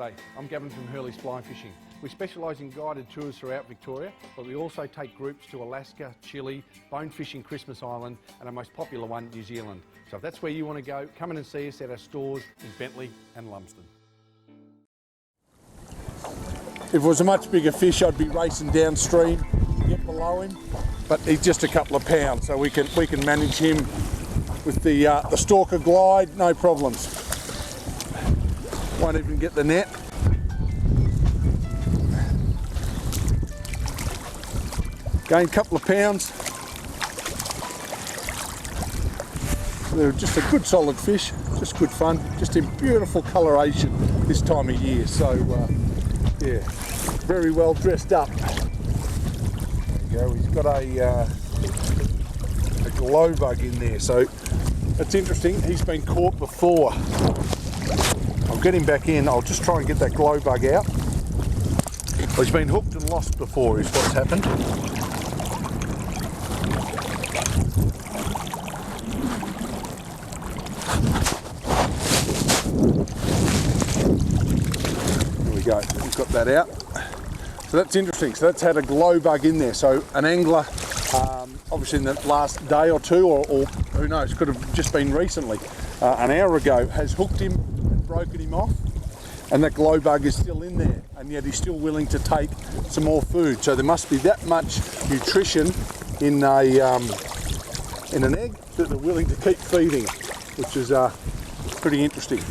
G'day, I'm Gavin from Hurleysflyfishing. We specialise in guided tours throughout Victoria, but we also take groups to Alaska, Chile, bone fishing Christmas Island, and our most popular one, New Zealand. So if that's where you want to go, come in and see us at our stores in Bentley and Lumsden. If it was a much bigger fish, I'd be racing downstream to get below him. But he's just a couple of pounds, so we can manage him with the stalker glide, no problems. Won't even get the net. Again, a couple of pounds. They're just a good solid fish, just good fun, just in beautiful coloration this time of year. So yeah, very well dressed up. There you go, he's got a glow bug in there, so that's interesting. He's been caught before. I'll get him back in. I'll just try and get that glow bug out. Well, he's been hooked and lost before is what's happened. There we go, we've got that out. So that's interesting. So that's had a glow bug in there. So an angler, obviously in the last day or two, or who knows, could have just been recently, an hour ago, has hooked him, broken him off, and that glow bug is still in there, and yet he's still willing to take some more food. So there must be that much nutrition in an egg that they're willing to keep feeding, which is pretty interesting.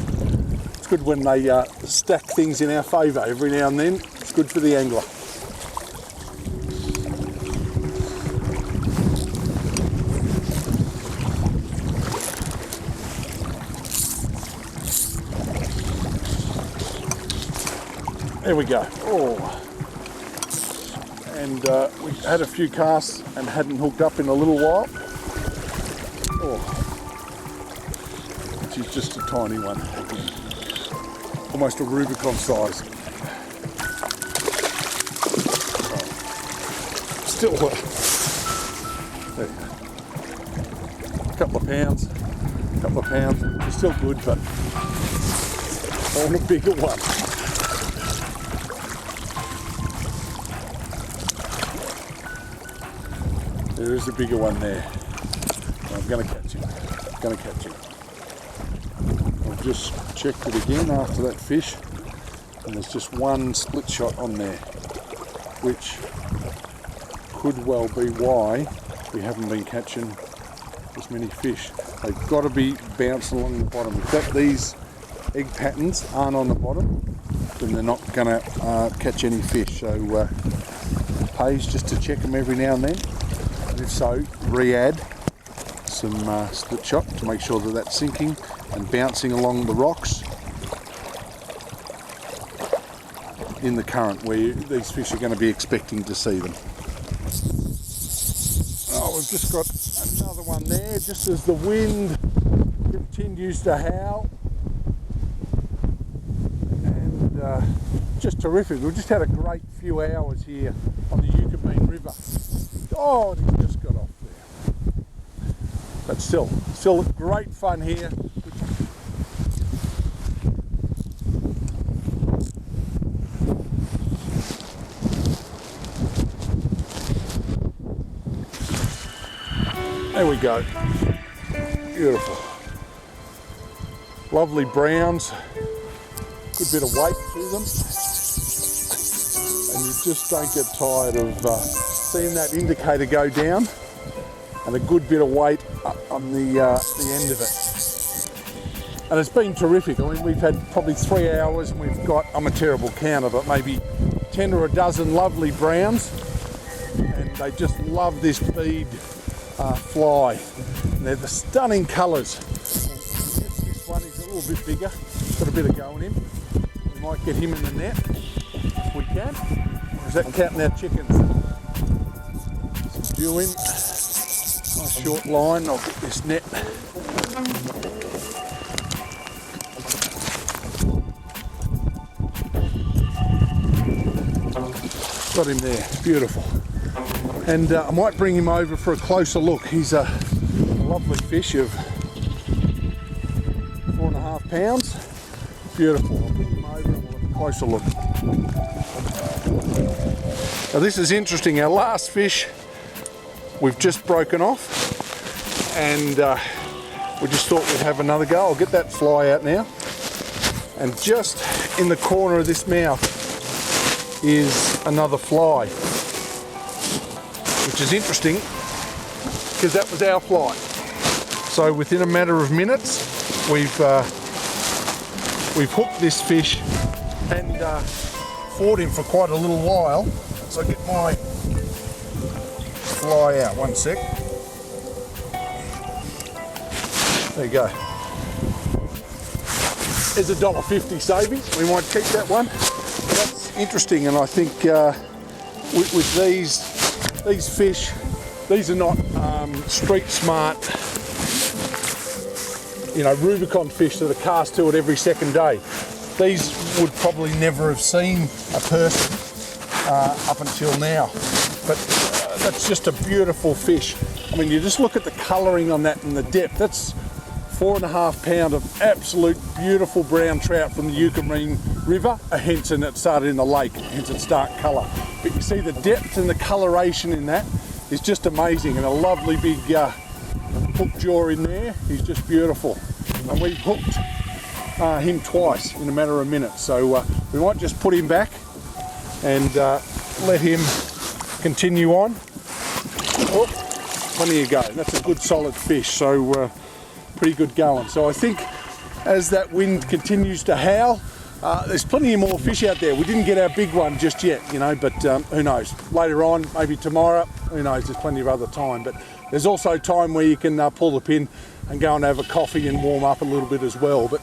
It's good when they stack things in our favour every now and then. It's good for the angler. There we go. Oh, and we had a few casts and hadn't hooked up in a little while. Oh, she's just a tiny one, almost a Rubicon size. Still, there you go. A couple of pounds. It's still good, but I want a bigger one. There is a bigger one there. I'm going to catch him. I've just checked it again after that fish, and there's just one split shot on there, which could well be why we haven't been catching as many fish. They've got to be bouncing along the bottom. If these egg patterns aren't on the bottom, then they're not going to catch any fish. So it pays just to check them every now and then. If so, re-add some split shot to make sure that that's sinking and bouncing along the rocks in the current where these fish are going to be expecting to see them. Oh, we've just got another one there just as the wind continues to howl, and just terrific. We've just had a great few hours here on the Eucumbene River. Oh, and he just got off there. But still great fun here. There we go. Beautiful. Lovely browns. Good bit of weight to them. And you just don't get tired of seeing that indicator go down, and a good bit of weight on the end of it. And it's been terrific. I mean, we've had probably 3 hours, and we've got, I'm a terrible counter, but maybe 10 or a dozen lovely browns, and they just love this bead fly. And they're the stunning colours. This one is a little bit bigger, got a bit of go in him. We might get him in the net if we can. Or is that counting our chickens? Subdue him. Nice short line. I'll get this net. Got him there. Beautiful. And I might bring him over for a closer look. He's a lovely fish of 4.5 pounds. Beautiful. I'll bring him over and we'll have a closer look. Now this is interesting. Our last fish we've just broken off, and we just thought we'd have another go. I'll get that fly out now. And just in the corner of this mouth is another fly, which is interesting because that was our fly. So within a matter of minutes, we've hooked this fish and fought him for quite a little while. So I get my fly out. One sec. There you go. There's $1.50 savings. We might keep that one. That's interesting, and I think with these fish, these are not street smart, you know, Rubicon fish that are cast to it every second day. These would probably never have seen a person up until now, but that's just a beautiful fish. I mean, you just look at the colouring on that and the depth. That's 4.5 pound of absolute beautiful brown trout from the Eucumbene River, hence, and it started in the lake, hence its dark colour. But you see the depth and the coloration in that is just amazing, and a lovely big hook jaw in there. He's just beautiful, and we've hooked him twice in a matter of minutes. So we might just put him back and let him continue on. Oh, plenty of go. That's a good solid fish. So pretty good going. So I think as that wind continues to howl, there's plenty more fish out there. We didn't get our big one just yet, you know, but who knows? Later on, maybe tomorrow, who knows? There's plenty of other time. But there's also time where you can pull the pin and go and have a coffee and warm up a little bit as well. But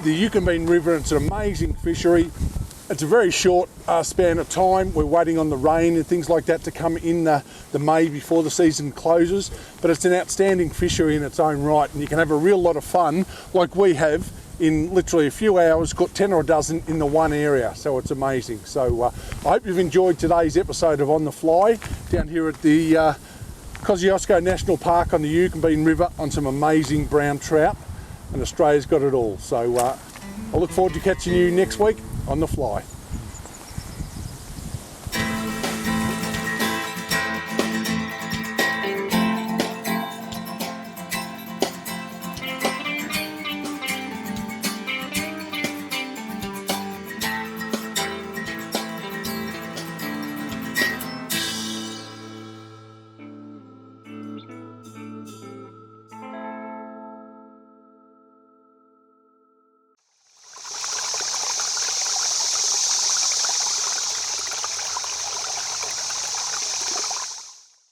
the Eucumbene River, it's an amazing fishery. It's a very short span of time. We're waiting on the rain and things like that to come in the May before the season closes. But it's an outstanding fishery in its own right, and you can have a real lot of fun like we have in literally a few hours, got 10 or a dozen in the one area. So it's amazing. So I hope you've enjoyed today's episode of On the Fly down here at the Kosciuszko National Park on the Eucumbene River on some amazing brown trout, and Australia's got it all. So I look forward to catching you next week on The Fly.